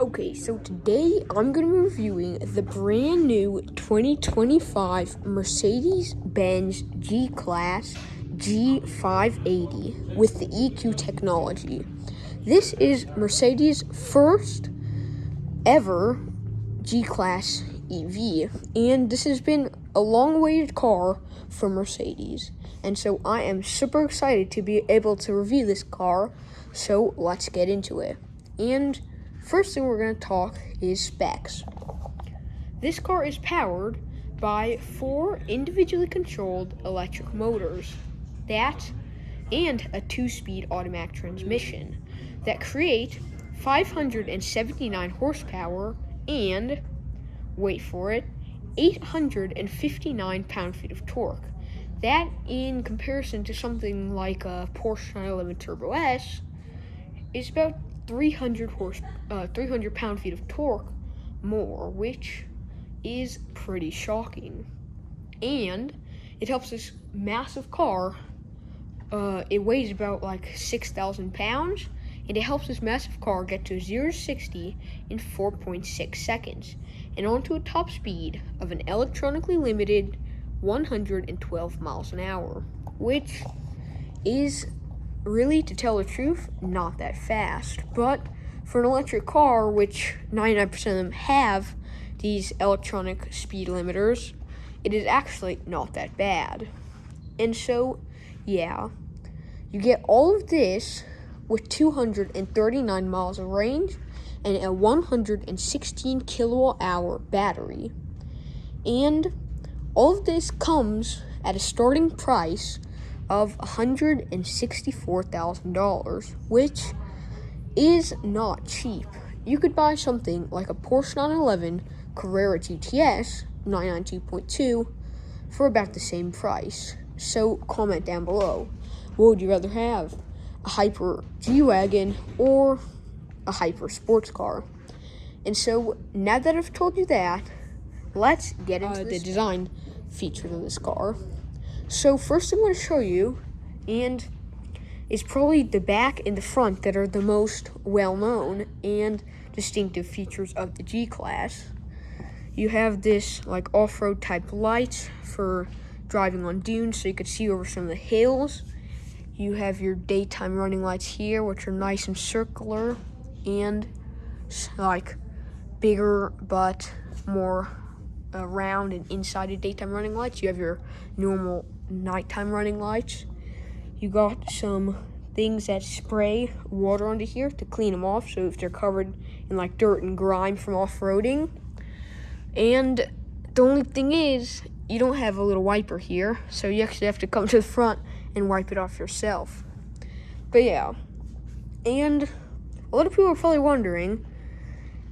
Okay, so today I'm going to be reviewing the brand new 2025 Mercedes-Benz G-Class G580 with the EQ technology. This is Mercedes' first ever G-Class EV, and this has been a long-awaited car from Mercedes. And so I am super excited to be able to review this car, so let's get into it. And first thing we're going to talk is specs. This car is powered by 4 individually controlled electric motors and a 2-speed automatic transmission that create 579 horsepower and, wait for it, 859 pound-feet of torque. That, in comparison to something like a Porsche 911 Turbo S, is about 300 pound-feet of torque more, which is pretty shocking. And it helps this massive car. It weighs about like 6,000 pounds, and it helps this massive car get to 0 to 60 in 4.6 seconds, and onto a top speed of an electronically limited 112 miles an hour, which is really, to tell the truth, not that fast. But for an electric car, which 99% of them have these electronic speed limiters, it is actually not that bad. And so, yeah, you get all of this with 239 miles of range and a 116 kilowatt hour battery. And all of this comes at a starting price of $164,000, which is not cheap. You could buy something like a Porsche 911 Carrera GTS 992.2 for about the same price. So comment down below, what would you rather have? A hyper G-Wagon or a hyper sports car? And so now that I've told you that, let's get into the design features of this car. So first I'm going to show you, and it's probably the back and the front that are the most well-known and distinctive features of the G-Class. You have this like off-road type lights for driving on dunes so you could see over some of the hills. You have your daytime running lights here, which are nice and circular and like bigger but more round and inside of daytime running lights. You have your normal nighttime running lights. You got some things that spray water onto here to clean them off, so if they're covered in like dirt and grime from off-roading. And the only thing is, you don't have a little wiper here, so you actually have to come to the front and wipe it off yourself. But yeah, and a lot of people are probably wondering,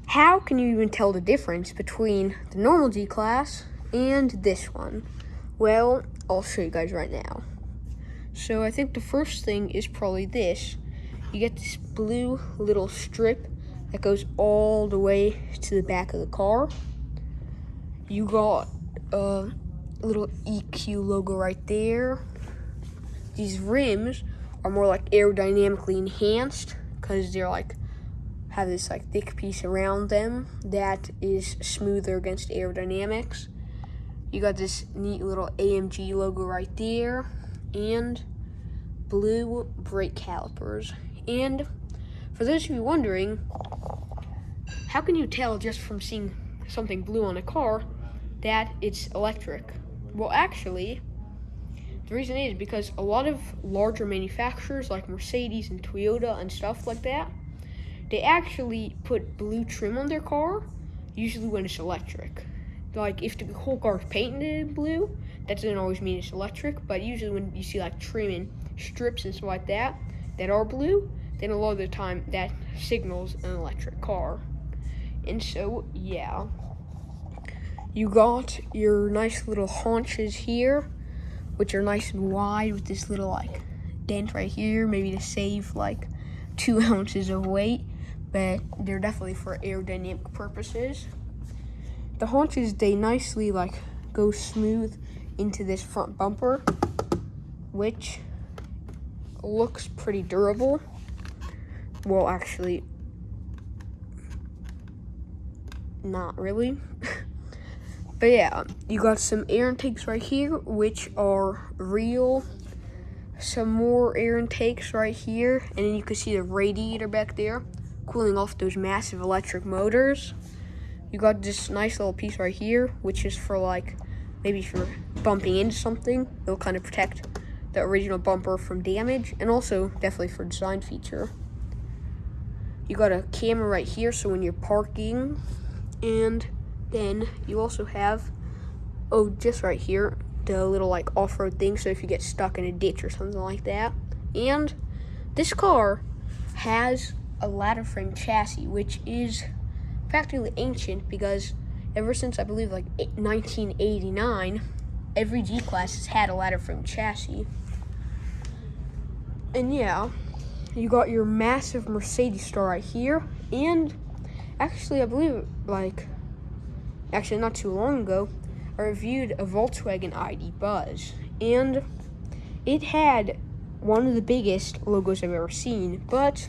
how can you even tell the difference between the normal G-Class and this one? Well, I'll show you guys right now. So I think the first thing is probably this. You get this blue little strip that goes all the way to the back of the car. You got a little EQ logo right there. These rims are more like aerodynamically enhanced because they're like have this like thick piece around them that is smoother against aerodynamics. You got this neat little AMG logo right there, and blue brake calipers. And for those of you wondering, how can you tell just from seeing something blue on a car that it's electric? Well, actually, the reason is because a lot of larger manufacturers like Mercedes and Toyota and stuff like that, they actually put blue trim on their car, usually when it's electric. Like, if the whole car is painted in blue, that doesn't always mean it's electric, but usually when you see like trim and strips and stuff like that are blue, then a lot of the time that signals an electric car. And so, yeah. You got your nice little haunches here, which are nice and wide with this little like dent right here, maybe to save like 2 ounces of weight, but they're definitely for aerodynamic purposes. The haunches, they nicely like go smooth into this front bumper, which looks pretty durable. Well, actually, not really. But yeah, you got some air intakes right here, which are real. Some more air intakes right here, and then you can see the radiator back there cooling off those massive electric motors. You got this nice little piece right here, which is for like, maybe if you're bumping into something, it'll kind of protect the original bumper from damage, and also definitely for design feature. You got a camera right here, so when you're parking, and then you also have, just right here, the little like off-road thing, so if you get stuck in a ditch or something like that. And this car has a ladder frame chassis, which is practically ancient because ever since I believe like 1989, every G-Class has had a ladder frame chassis. And yeah, you got your massive Mercedes store right here, and actually I believe not too long ago, I reviewed a Volkswagen ID Buzz, and it had one of the biggest logos I've ever seen, but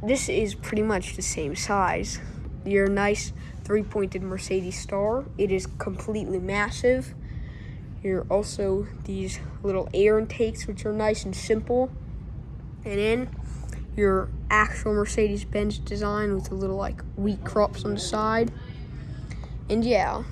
this is pretty much the same size. Your nice three-pointed Mercedes star, it is completely massive. Here are also these little air intakes, which are nice and simple, and then your actual Mercedes-Benz design with a little like wheat crops on the side. And yeah,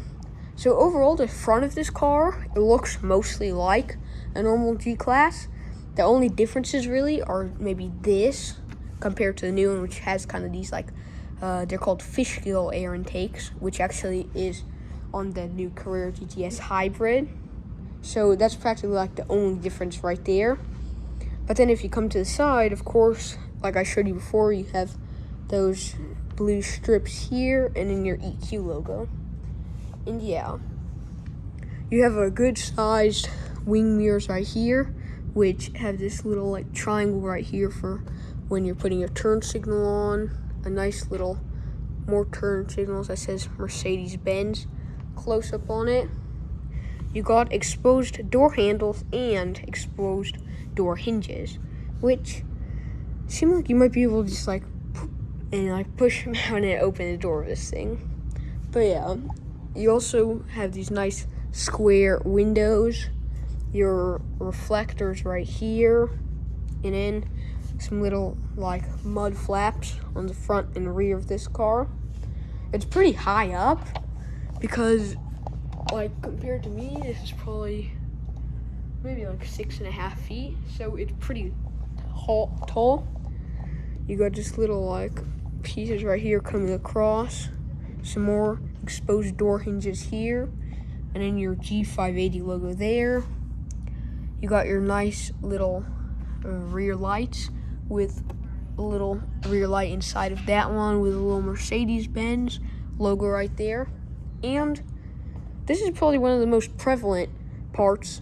so overall, the front of this car, it looks mostly like a normal G-Class. The only differences really are maybe this compared to the new one, which has kind of these like, they're called fishgill air intakes, which actually is on the new Carrera GTS hybrid. So that's practically like the only difference right there. But then if you come to the side, of course, like I showed you before, you have those blue strips here and then your EQ logo. And yeah, you have a good sized wing mirrors right here, which have this little like triangle right here for when you're putting your turn signal on. A nice little more turn signals that says Mercedes-Benz close up on it. You got exposed door handles and exposed door hinges, which seem like you might be able to just like and like push them out and open the door of this thing. But yeah, you also have these nice square windows, your reflectors right here, and then some little like mud flaps on the front and rear of this car. It's pretty high up because like compared to me, this is probably maybe like 6.5 feet, so it's pretty tall. You got just little like pieces right here coming across, some more exposed door hinges here, and then your G580 logo there. You got your nice little rear lights with a little rear light inside of that one with a little Mercedes-Benz logo right there. And this is probably one of the most prevalent parts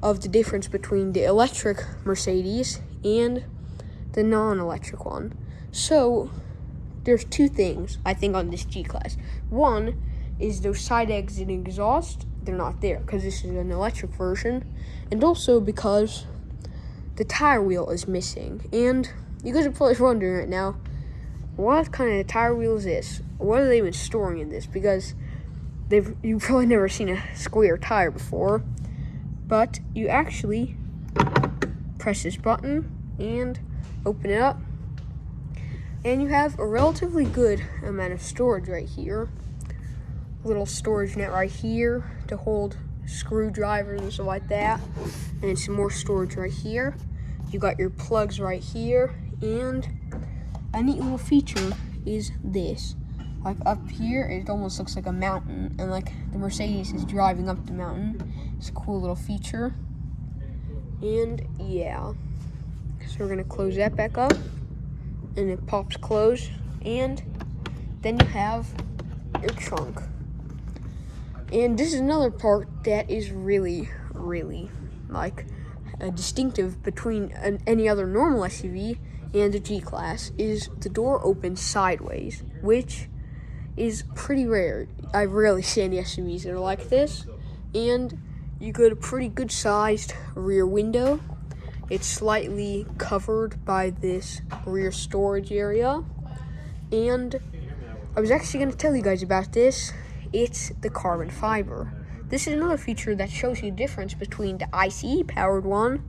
of the difference between the electric Mercedes and the non-electric one. So there's two things I think on this G-Class. One is those side exit exhaust, they're not there because this is an electric version, and also because the tire wheel is missing. And you guys are probably wondering right now, what kind of tire wheel is this? What are they even storing in this? Because you've probably never seen a square tire before, but you actually press this button and open it up, and you have a relatively good amount of storage right here. A little storage net right here to hold screwdrivers and stuff like that, and then some more storage right here. You got your plugs right here, and a neat little feature is this. Like up here, it almost looks like a mountain, and like the Mercedes is driving up the mountain. It's a cool little feature. And yeah, so we're gonna close that back up, and it pops closed, and then you have your trunk. And this is another part that is really, really like distinctive between any other normal SUV and the G-Class is the door opens sideways, which is pretty rare. I rarely see any SUVs that are like this. And you got a pretty good sized rear window. It's slightly covered by this rear storage area. And I was actually going to tell you guys about this. It's the carbon fiber. This is another feature that shows you the difference between the ICE powered one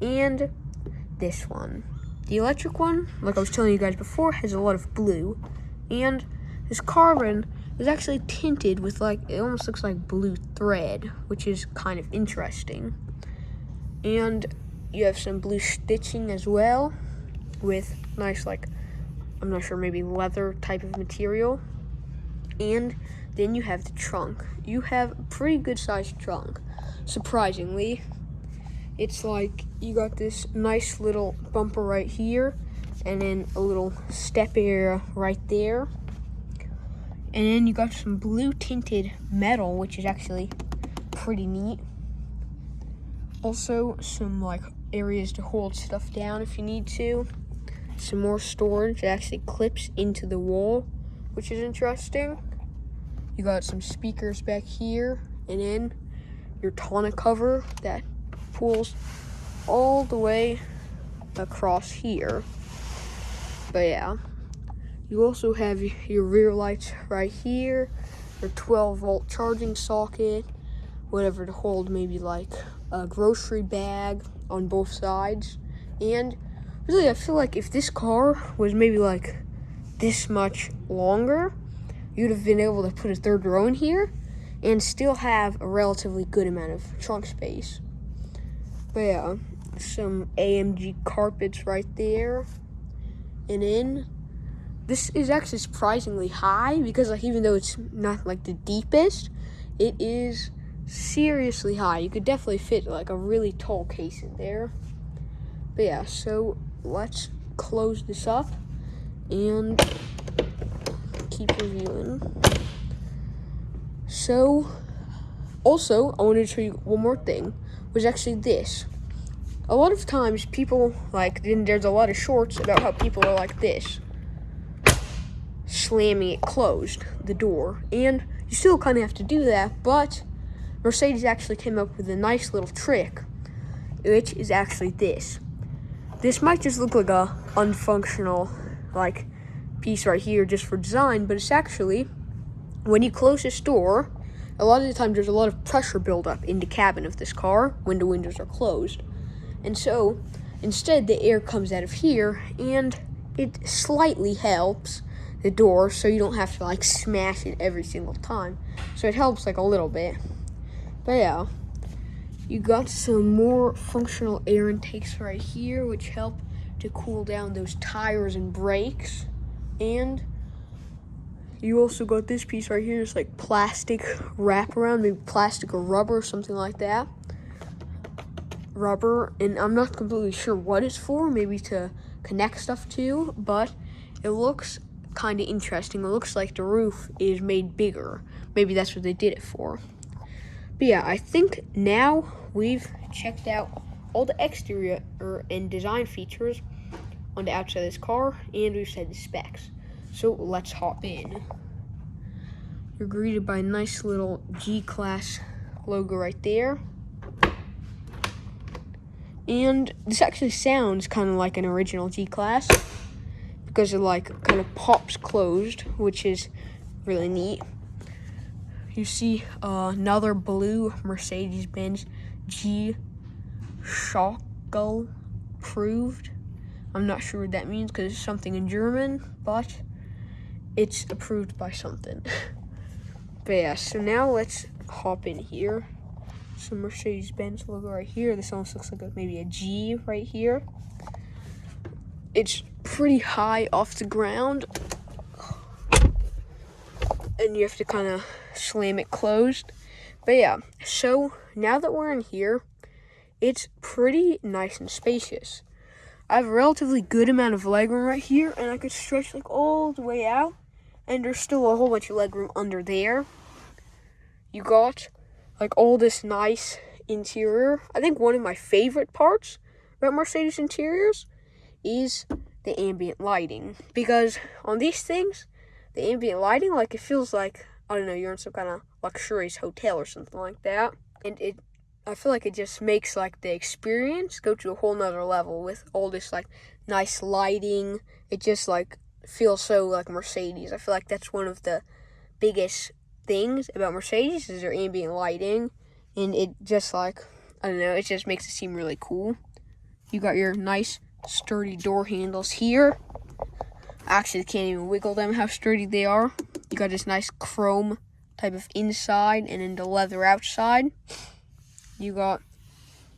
and this one. The electric one, like I was telling you guys before, has a lot of blue, and this carbon is actually tinted with it almost looks like blue thread, which is kind of interesting. And you have some blue stitching as well with nice, I'm not sure, maybe leather type of material. And then you have the trunk. You have a pretty good sized trunk, surprisingly. It's you got this nice little bumper right here, and then a little step area right there. And then you got some blue tinted metal, which is actually pretty neat. Also, some areas to hold stuff down if you need to. Some more storage that actually clips into the wall, which is interesting. You got some speakers back here, and then your tonneau cover that pulls all the way across here. But yeah, you also have your rear lights right here, your 12-volt charging socket, whatever to hold maybe a grocery bag on both sides. And really, I feel like if this car was maybe this much longer, you'd have been able to put a third row in here and still have a relatively good amount of trunk space. But yeah, some AMG carpets right there. And then this is actually surprisingly high because even though it's not the deepest, it is seriously high. You could definitely fit a really tall case in there. But yeah, so let's close this up and keep reviewing. So, also, I wanted to show you one more thing, was actually this. A lot of times people, there's a lot of shorts about how people are like this, slamming it closed, the door. And you still kind of have to do that, but Mercedes actually came up with a nice little trick, which is actually this. This might just look like a unfunctional, piece right here just for design, but it's actually, when you close this door, a lot of the time there's a lot of pressure buildup in the cabin of this car when the windows are closed. And so, instead, the air comes out of here, and it slightly helps the door, so you don't have to, smash it every single time. So it helps, a little bit. But yeah, you got some more functional air intakes right here, which help to cool down those tires and brakes. And you also got this piece right here, it's plastic wraparound, maybe plastic or rubber, something like that. Rubber, and I'm not completely sure what it's for, maybe to connect stuff to, but it looks kind of interesting. It looks like the roof is made bigger. Maybe that's what they did it for. But yeah, I think now we've checked out all the exterior and design features on the outside of this car, and we've said the specs. So let's hop in. You're greeted by a nice little G-Class logo right there. And this actually sounds kind of like an original G-Class because it kind of pops closed, which is really neat. You see another blue Mercedes-Benz G Schaukel approved. I'm not sure what that means because it's something in German, but it's approved by something. But yeah, so now let's hop in here. Some Mercedes-Benz logo right here. This almost looks like maybe a G right here. It's pretty high off the ground, and you have to kind of slam it closed. But yeah, so now that we're in here, it's pretty nice and spacious. I have a relatively good amount of legroom right here, and I could stretch all the way out, and there's still a whole bunch of legroom under there. You got all this nice interior. I think one of my favorite parts about Mercedes interiors is the ambient lighting, because on these things, the ambient lighting, it feels I don't know, you're in some kind of luxurious hotel or something like that, and I feel it just makes the experience go to a whole nother level with all this nice lighting. It just feel so like Mercedes. I feel like that's one of the biggest things about Mercedes is their ambient lighting, and it just like, I don't know, it just makes it seem really cool. You got your nice sturdy door handles here. I actually can't even wiggle them how sturdy they are. You got this nice chrome type of inside and then the leather outside. You got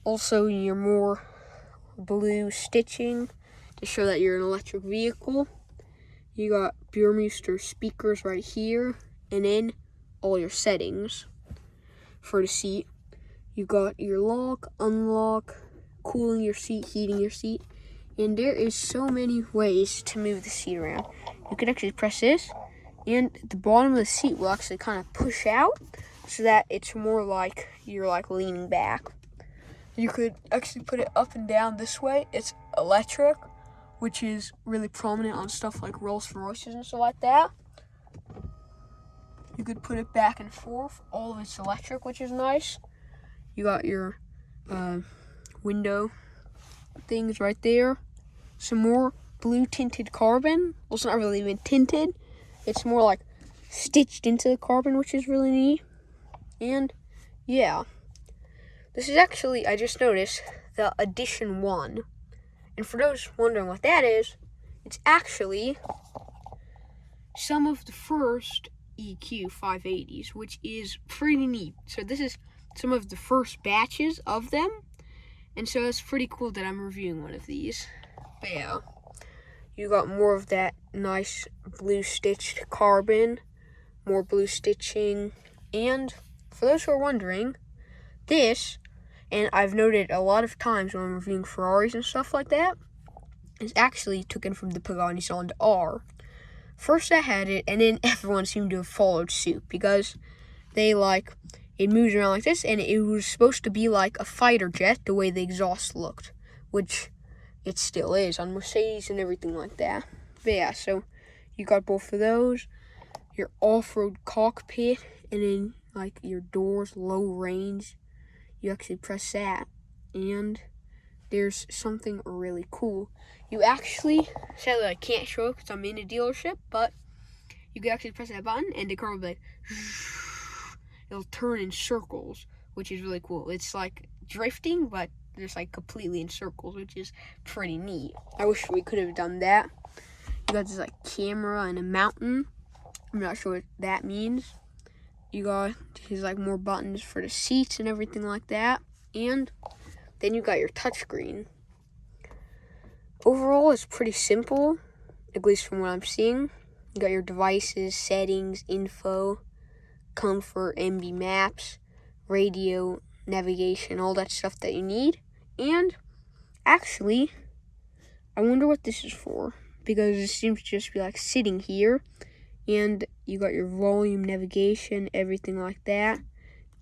also your more blue stitching to show that you're an electric vehicle. You got Burmeister speakers right here, and then all your settings for the seat. You got your lock, unlock, cooling your seat, heating your seat, and there is so many ways to move the seat around. You could actually press this, and the bottom of the seat will actually kind of push out so that it's more like you're like leaning back. You could actually put it up and down this way. It's electric, which is really prominent on stuff like Rolls-Royces and stuff like that. You could put it back and forth. All of it's electric, which is nice. You got your window things right there. Some more blue tinted carbon. Well, it's not really even tinted. It's more like stitched into the carbon, which is really neat. And yeah, this is actually, I just noticed, the Edition 1. And for those wondering what that is, it's actually some of the first EQ 580s, which is pretty neat. So this is some of the first batches of them, and so it's pretty cool that I'm reviewing one of these. But yeah, you got more of that nice blue stitched carbon, more blue stitching, and for those who are wondering, this, and I've noted a lot of times when I'm reviewing Ferraris and stuff like that, is actually taken from the Pagani Zonda R. First I had it, and then everyone seemed to have followed suit, because they it moves around like this, and it was supposed to be like a fighter jet, the way the exhaust looked, which it still is on Mercedes and everything like that. But yeah, so you got both of those, your off-road cockpit, and then like your doors, low range. You actually press that, and there's something really cool. You actually, sadly I can't show it because I'm in a dealership, but you can actually press that button, and the car will be like, it'll turn in circles, which is really cool. It's like drifting, but just like completely in circles, which is pretty neat. I wish we could have done that. You got this like camera and a mountain. I'm not sure what that means. You got these like more buttons for the seats and everything like that. And then you got your touchscreen. Overall, it's pretty simple, at least from what I'm seeing. You got your devices, settings, info, comfort, MB maps, radio, navigation, all that stuff that you need. And actually, I wonder what this is for, because it seems to just be like sitting here, and you got your volume, navigation, everything like that,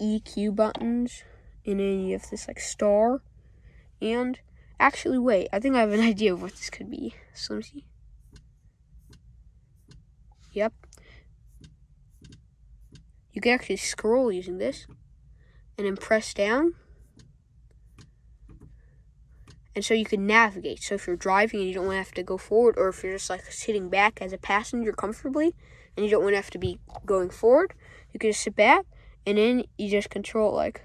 EQ buttons, and then you have this like star. And actually, wait, I think I have an idea of what this could be. So let me see. Yep. You can actually scroll using this, and then press down. And so you can navigate. So if you're driving and you don't want to have to go forward, or if you're just like sitting back as a passenger comfortably and you don't want to have to be going forward, you can just sit back, and then you just control it like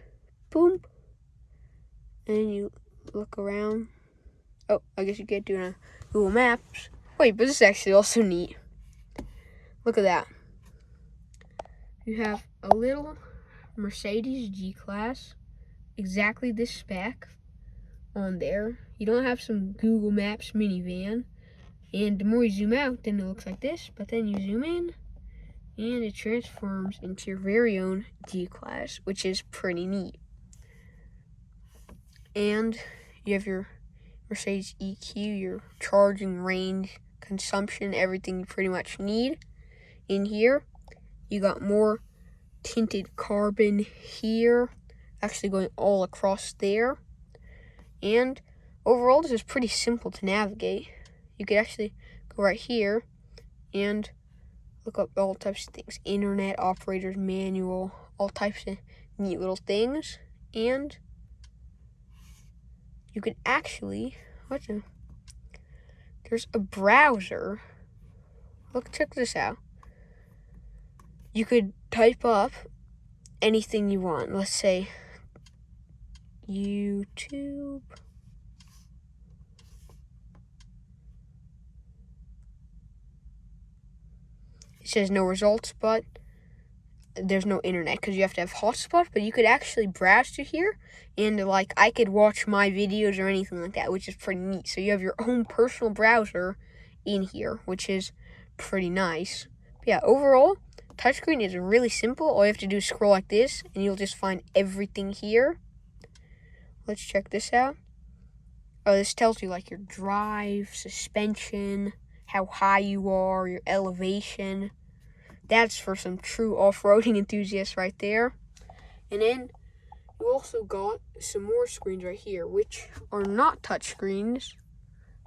boom, and then you look around. Oh, I guess you can't do it on Google Maps. Wait, but this is actually also neat. Look at that. You have a little Mercedes G-Class, exactly this spec on there. You don't have some Google Maps minivan. And the more you zoom out, then it looks like this. But then you zoom in, and it transforms into your very own G-Class, which is pretty neat. And you have your Mercedes EQ, your charging range, consumption, everything you pretty much need in here. You got more tinted carbon here, actually going all across there. And overall, this is pretty simple to navigate. You could actually go right here and look up all types of things. Internet, operators, manual, all types of neat little things. And you can actually, there's a browser Look, check this out. You could type up anything you want. Let's say YouTube. It says no results, but there's no internet because you have to have hotspot. But you could actually browse to here, and like I could watch my videos or anything like that, which is pretty neat. So you have your own personal browser in here, which is pretty nice. But yeah, overall, touchscreen is really simple. All you have to do is scroll like this, and you'll just find everything here. Let's check this out. Oh, this tells you like your drive, suspension, how high you are, your elevation. That's for some true off-roading enthusiasts right there. And then you also got some more screens right here, which are not touch screens,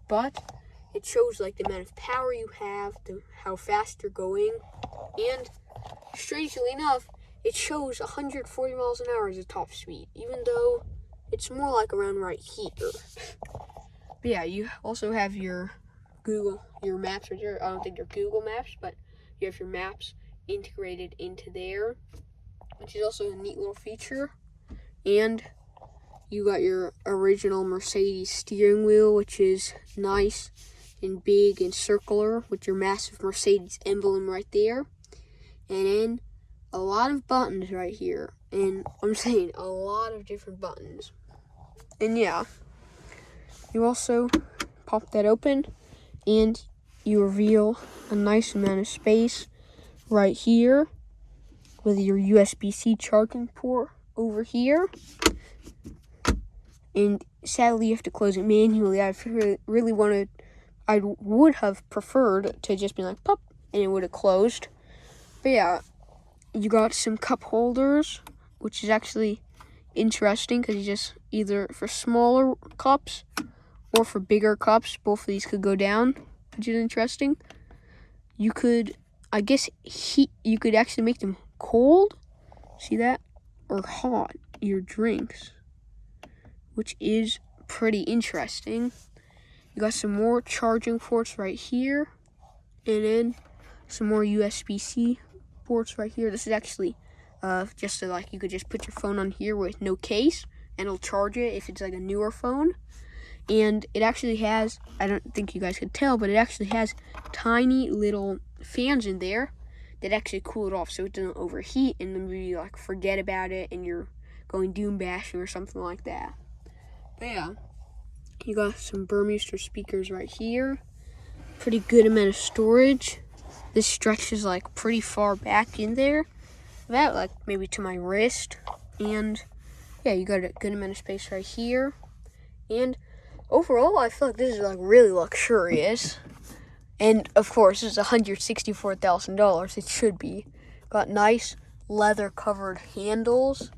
but it shows like the amount of power you have, how fast you're going, and strangely enough, it shows 140 miles an hour as a top speed, even though it's more like around right here. But yeah, you also have your maps right here. I don't think they're Google Maps, but you have your maps integrated into there, which is also a neat little feature. And you got your original Mercedes steering wheel, which is nice and big and circular with your massive Mercedes emblem right there. And then a lot of buttons right here. And I'm saying a lot of different buttons. And yeah, you also pop that open and you reveal a nice amount of space right here with your USB-C charging port over here. And sadly, you have to close it manually. I would have preferred to just be like pop and it would have closed. But yeah, you got some cup holders, which is actually interesting because you just either for smaller cups or for bigger cups, both of these could go down, which is interesting. You could, I guess, you could actually make them cold, see that, or hot, your drinks, which is pretty interesting. You got some more charging ports right here, and then some more USB-C ports right here. This is actually just so like you could just put your phone on here with no case, and it'll charge it if it's like a newer phone. And it actually has, I don't think you guys could tell, but it actually has tiny little fans in there that actually cool it off so it doesn't overheat and then you like forget about it and you're going doom bashing or something like that. But yeah, you got some Burmester speakers right here. Pretty good amount of storage. This stretches like pretty far back in there. About like maybe to my wrist. And yeah, you got a good amount of space right here. And overall, I feel like this is like really luxurious. And of course, it's $164,000. It should be. Got nice leather covered handles.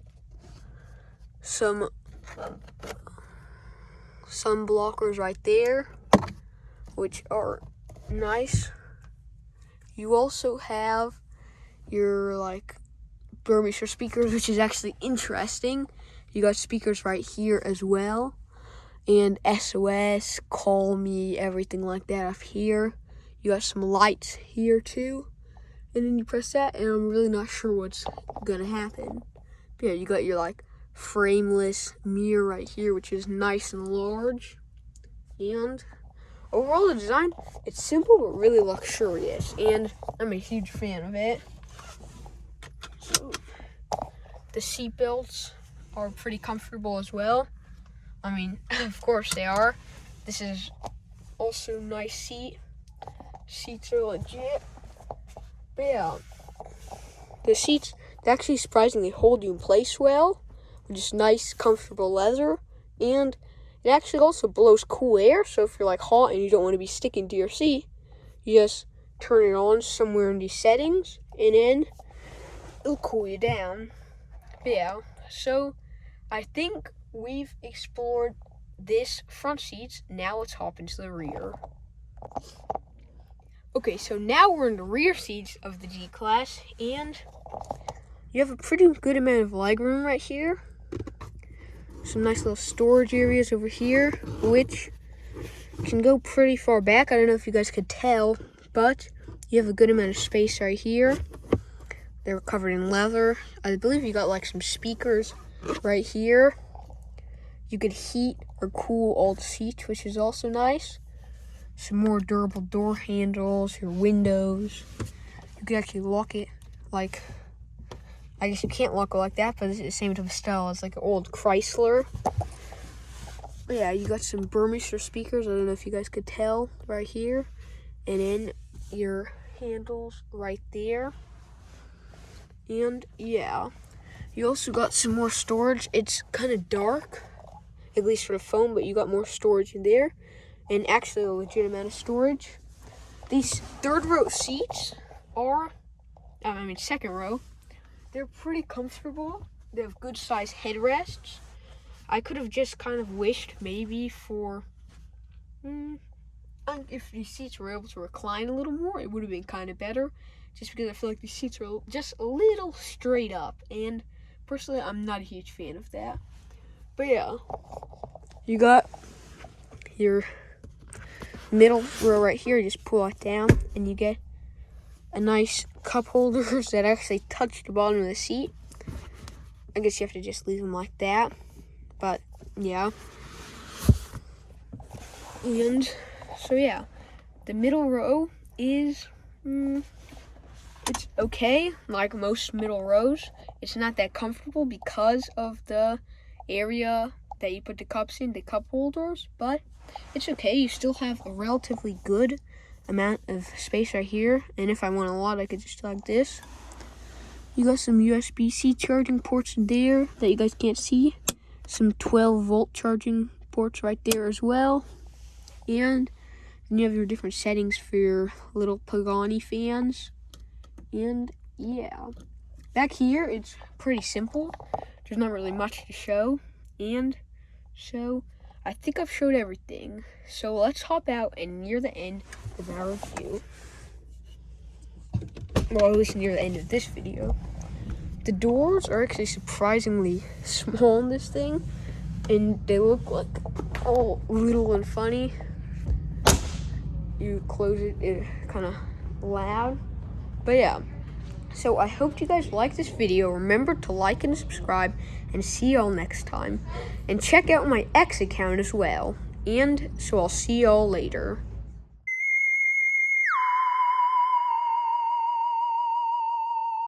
Some sun blockers right there, which are nice. You also have your like Burmester speakers, which is actually interesting. You got speakers right here as well. And SOS, call me, everything like that up here. You got some lights here too. And then you press that and I'm really not sure what's gonna happen. But yeah, you got your like frameless mirror right here, which is nice and large. And overall the design, it's simple but really luxurious. And I'm a huge fan of it. The seat belts are pretty comfortable as well. I mean, of course they are. This is also a nice seat. Seats are legit. But yeah, the seats, they actually surprisingly hold you in place well, which is nice, comfortable leather. And it actually also blows cool air, so if you're like hot and you don't want to be sticking to your seat, you just turn it on somewhere in these settings, and then it'll cool you down. But yeah, so I think we've explored this front seats. Now let's hop into the rear. Okay, so now we're in the rear seats of the G-Class, and you have a pretty good amount of legroom right here. Some nice little storage areas over here, which can go pretty far back. I don't know if you guys could tell, but You have a good amount of space right here. They're covered in leather. I believe you got like some speakers right here. You could heat or cool all the seats, which is also nice. Some more durable door handles, your windows. You could actually lock it like, I guess you can't lock it like that, but it's the same type of style as like an old Chrysler. But yeah, you got some Burmester speakers. I don't know if you guys could tell right here. And then your handles right there. And yeah, you also got some more storage. It's kind of dark, at least for the phone, but you got more storage in there. And actually a legit amount of storage. These third row seats are, second row, they're pretty comfortable. They have good size headrests. I could have just kind of wished maybe for, if these seats were able to recline a little more, it would have been kind of better. Just because I feel like these seats are just a little straight up. And personally, I'm not a huge fan of that. But yeah, you got your middle row right here. You just pull it down and you get a nice cup holders that actually touch the bottom of the seat. I guess you have to just leave them like that. But yeah. And so yeah, the middle row is, it's okay, like most middle rows. It's not that comfortable because of the area that you put the cups in, the cup holders, but it's okay. You still have a relatively good amount of space right here, and if I want a lot, I could just do like this. You got some USB-C charging ports in there that you guys can't see. Some 12-volt charging ports right there as well. And then you have your different settings for your little Pagani fans. And yeah, back here it's pretty simple. There's not really much to show. And so I think I've showed everything. So let's hop out and near the end of our review. Well, at least near the end of this video. The doors are actually surprisingly small in this thing, and they look like all little and funny. You close it, it's kind of loud. But yeah, so I hope you guys like this video. Remember to like and subscribe, and see y'all next time. And check out my X account as well. And so I'll see y'all later.